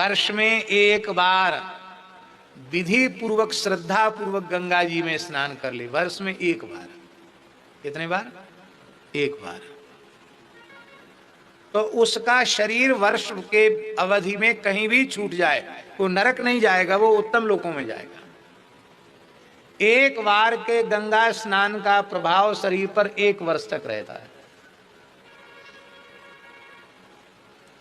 वर्ष में एक बार विधि पूर्वक श्रद्धा पूर्वक गंगा जी में स्नान कर ले। वर्ष में एक बार। कितने बार? एक बार। तो उसका शरीर वर्ष के अवधि में कहीं भी छूट जाए, वो नरक नहीं जाएगा, वो उत्तम लोकों में जाएगा। एक बार के गंगा स्नान का प्रभाव शरीर पर 1 वर्ष तक रहता है।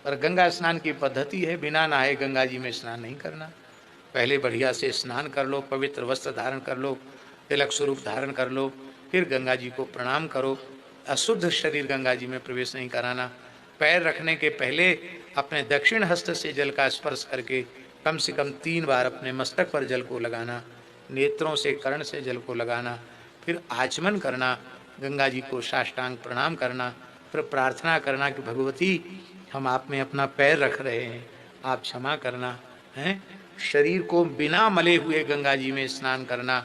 पर गंगा स्नान की पद्धति है, बिना नहाए गंगा जी में स्नान नहीं करना। पहले बढ़िया से स्नान कर लो, पवित्र वस्त्र धारण कर लो, तिलक स्वरूप धारण कर लो, फिर गंगा जी को प्रणाम करो। अशुद्ध शरीर गंगा जी में प्रवेश नहीं कराना। पैर रखने के पहले अपने दक्षिण हस्त से जल का स्पर्श करके कम से कम 3 बार अपने मस्तक पर जल को लगाना, नेत्रों से कर्ण से जल को लगाना, फिर आचमन करना, गंगा जी को साष्टांग प्रणाम करना, फिर प्रार्थना करना कि भगवती हम आप में अपना पैर रख रहे हैं, आप क्षमा करना है। शरीर को बिना मले हुए गंगा जी में स्नान करना,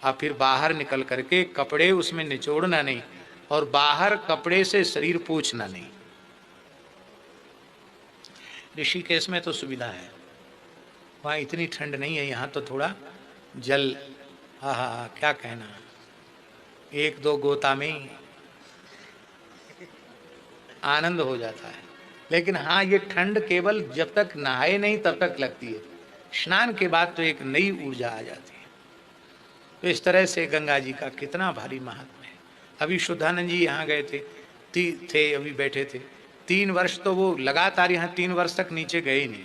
और फिर बाहर निकल करके कपड़े उसमें निचोड़ना नहीं, और बाहर कपड़े से शरीर पोंछना नहीं। ऋषिकेश में तो सुविधा है, वहाँ इतनी ठंड नहीं है, यहाँ तो थोड़ा जल हा क्या कहना, 1-2 गोता में ही आनंद हो जाता है। लेकिन हाँ, ये ठंड केवल जब तक नहाए नहीं तब तक लगती है, स्नान के बाद तो एक नई ऊर्जा आ जाती है। तो इस तरह से गंगा जी का कितना भारी महात्म्य है। अभी शुद्धानंद जी यहाँ गए थे अभी बैठे थे, 3 वर्ष तो वो लगातार यहाँ 3 वर्ष तक नीचे गए ही नहीं।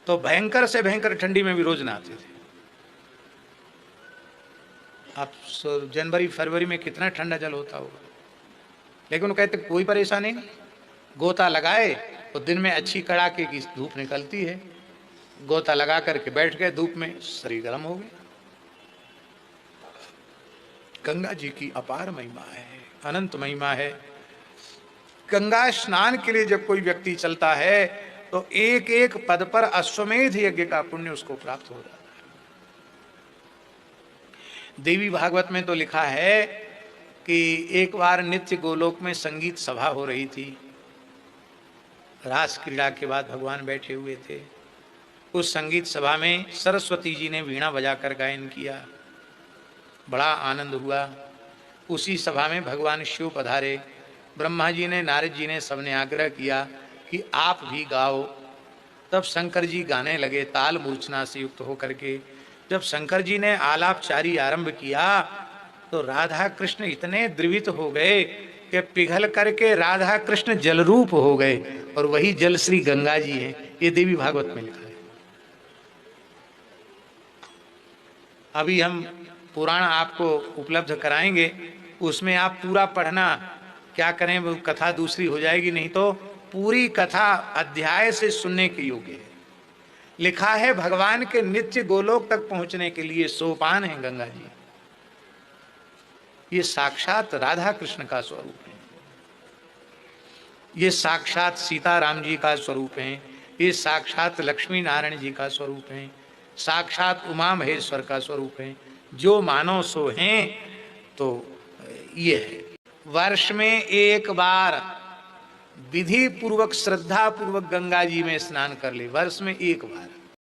तो भयंकर से भयंकर ठंडी में भी रोज नहाते थे। आप जनवरी फरवरी में कितना ठंडा जल होता होगा, लेकिन वो कहते कोई परेशानी नहीं, गोता लगाए तो दिन में अच्छी कड़ाके की धूप निकलती है, गोता लगा करके बैठ गए धूप में, शरीर गर्म हो गया। गंगा जी की अपार महिमा है, अनंत महिमा है। गंगा स्नान के लिए जब कोई व्यक्ति चलता है तो एक एक पद पर अश्वमेध यज्ञ का पुण्य उसको प्राप्त हो जाता है। देवी भागवत में तो लिखा है कि एक बार नित्य गोलोक में संगीत सभा हो रही थी। रास क्रीड़ा के बाद भगवान बैठे हुए थे। उस संगीत सभा में सरस्वती जी ने वीणा बजाकर गायन किया, बड़ा आनंद हुआ। उसी सभा में भगवान शिव पधारे। ब्रह्मा जी ने, नारद जी ने, सबने आग्रह किया कि आप भी गाओ। तब शंकर जी गाने लगे ताल मूर्छना से युक्त होकर के। जब शंकर जी ने आलापचारी आरंभ किया तो राधा कृष्ण इतने द्रवित हो गए कि पिघल करके राधा कृष्ण जल रूप हो गए, और वही जल श्री गंगा जी हैं। ये देवी भागवत में लिखा है। अभी हम पुराण आपको उपलब्ध कराएंगे, उसमें आप पूरा पढ़ना। क्या करें, वो कथा दूसरी हो जाएगी, नहीं तो पूरी कथा अध्याय से सुनने के योग्य है। लिखा है भगवान के नित्य गोलोक तक पहुंचने के लिए सोपान है गंगा जी। ये साक्षात राधा कृष्ण का स्वरूप है, ये साक्षात सीताराम जी का स्वरूप है, ये साक्षात लक्ष्मी नारायण जी का स्वरूप है, साक्षात उमा महेश्वर का स्वरूप है। जो मानो सो हैं, तो ये है। वर्ष में एक बार विधि पूर्वक श्रद्धा पूर्वक गंगा जी में स्नान कर ले, वर्ष में एक बार।